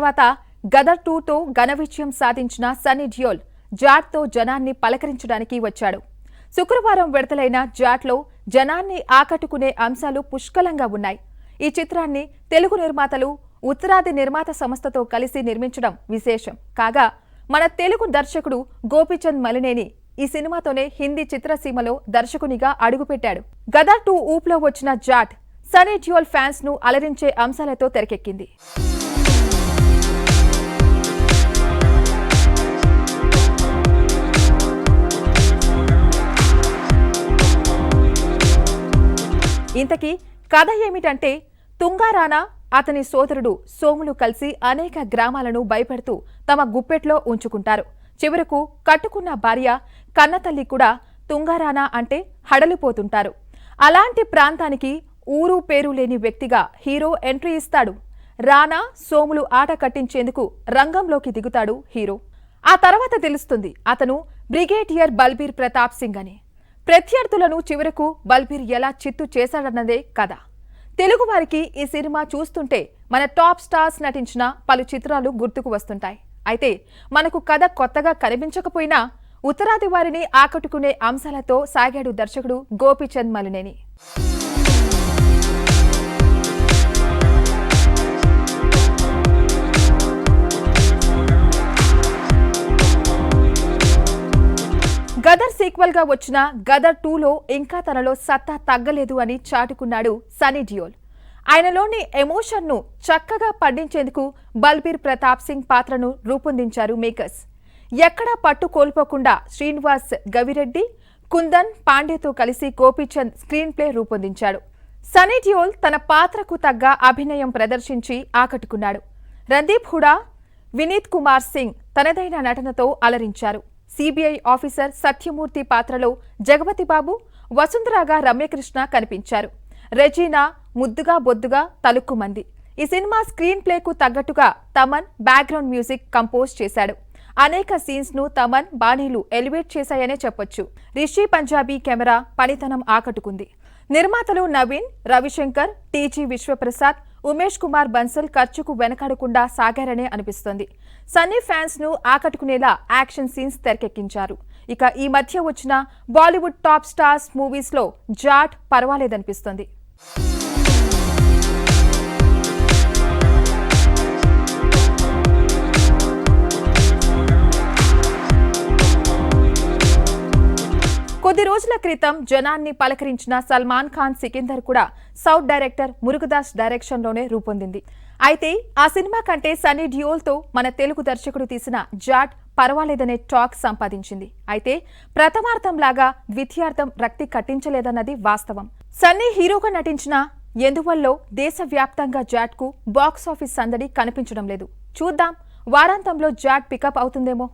తర్వాత గదర్ 2తో ఘన విజయం సాధించిన సన్నీ డియోల్ జాట్తో జనాన్ని పలకరించడానికి వచ్చాడు. శుక్రవారం విడుదలైన జాట్లో జనాన్ని ఆకట్టుకునే అంశాలు పుష్కలంగా ఉన్నాయి. ఈ చిత్రాన్ని తెలుగు నిర్మాతలు ఉత్తరాది నిర్మాత సంస్థతో కలిసి నిర్మించడం విశేషం కాగా, మన తెలుగు దర్శకుడు గోపీచంద్ మలినేని ఈ సినిమాతోనే హిందీ చిత్రసీమలో దర్శకునిగా అడుగుపెట్టాడు. గదర్ 2 ఊపులో వచ్చిన జాట్ సన్నీ డియోల్ ఫ్యాన్స్ ను అలరించే అంశాలతో తెరకెక్కింది. ఇంతకీ కథ ఏమిటంటే, తుంగారానా అతని సోదరుడు సోములు కలిసి అనేక గ్రామాలను భయపెడుతూ తమ గుప్పెట్లో ఉంచుకుంటారు. చివరకు కట్టుకున్న భార్య కన్నతల్లి కూడా తుంగారానా అంటే హడలిపోతుంటారు. అలాంటి ప్రాంతానికి ఊరు పేరు లేని వ్యక్తిగా హీరో ఎంట్రీ ఇస్తాడు. రానా సోములు ఆట కట్టించేందుకు రంగంలోకి దిగుతాడు హీరో. ఆ తర్వాత తెలుస్తుంది అతను బ్రిగేడియర్ బల్బీర్ ప్రతాప్ సింగ్ అని. ప్రత్యర్థులను చివరకు బల్బీర్ ఎలా చిత్తు చేశాడన్నదే కథ. తెలుగు వారికి ఈ సినిమా చూస్తుంటే మన టాప్ స్టార్స్ నటించిన పలు చిత్రాలు గుర్తుకు వస్తుంటాయి. అయితే మనకు కథ కొత్తగా కనిపించకపోయినా ఉత్తరాది వారిని ఆకట్టుకునే అంశాలతో సాగాడు దర్శకుడు గోపీచంద్ మలినేని. గదర్ సీక్వెల్ గా వచ్చిన గదర్ 2లో ఇంకా తనలో సత్తా తగ్గలేదు అని చాటుకున్నాడు సన్నీ డియోల్. ఆయనలోని ఎమోషన్ ను చక్కగా పండించేందుకు బల్బీర్ ప్రతాప్ సింగ్ పాత్రను రూపొందించారు మేకర్స్. ఎక్కడా పట్టు కోల్పోకుండా శ్రీనివాస్ గవిరెడ్డి, కుందన్ పాండేతో కలిసి గోపీచంద్ స్క్రీన్ ప్లే రూపొందించాడు. సన్నీ డియోల్ తన పాత్రకు తగ్గ అభినయం ప్రదర్శించి ఆకట్టుకున్నాడు. రణదీప్ హుడా, వినీత్ కుమార్ సింగ్ తనదైన నటనతో అలరించారు. సిబిఐ ఆఫీసర్ సత్యమూర్తి పాత్రలో జగపతి బాబు, వసుంధరాగా రమ్యకృష్ణ కనిపించారు. రెజీనా ముద్దుగా బొద్దుగా తలుక్కుమంది. ఈ సినిమా స్క్రీన్ ప్లేకు తగ్గట్టుగా తమన్ బ్యాక్గ్రౌండ్ మ్యూజిక్ కంపోజ్ చేశాడు. అనేక సీన్స్ ను తమన్ బాణీలు ఎలివేట్ చేశాయనే చెప్పొచ్చు. రిషి పంజాబీ కెమెరా పనితనం ఆకట్టుకుంది. నిర్మాతలు నవీన్, రవిశంకర్, టీజీ విశ్వప్రసాద్, ఉమేష్ కుమార్ బన్సల్ ఖర్చుకు వెనకాడకుండా సాగారనే అనిపిస్తోంది. సన్నీ ఫ్యాన్స్ ను ఆకట్టుకునేలా యాక్షన్ సీన్స్ తెరకెక్కించారు. ఇక ఈ మధ్య వచ్చిన బాలీవుడ్ టాప్ స్టార్స్ మూవీస్ లో జాట్ పర్వాలేదనిపిస్తోంది. కొద్ది రోజుల క్రితం జనాన్ని పలకరించిన సల్మాన్ ఖాన్ సికిందర్ కూడా సౌత్ డైరెక్టర్ మురుగదాస్ డైరెక్షన్ లోనే రూపొందింది. అయితే ఆ సినిమా కంటే సన్నీ డియోల్ తో మన తెలుగు దర్శకుడు తీసిన జాట్ పర్వాలేదనే టాక్ సంపాదించింది. అయితే ప్రథమార్థంలాగా ద్వితీయార్థం రక్తి కట్టించలేదన్నది వాస్తవం. సన్నీ హీరోగా నటించిన ఎందువల్లో దేశవ్యాప్తంగా జాట్ కు బాక్సాఫీస్ సందడి కనిపించడం లేదు. చూద్దాం, వారాంతంలో జాట్ పికప్ అవుతుందేమో.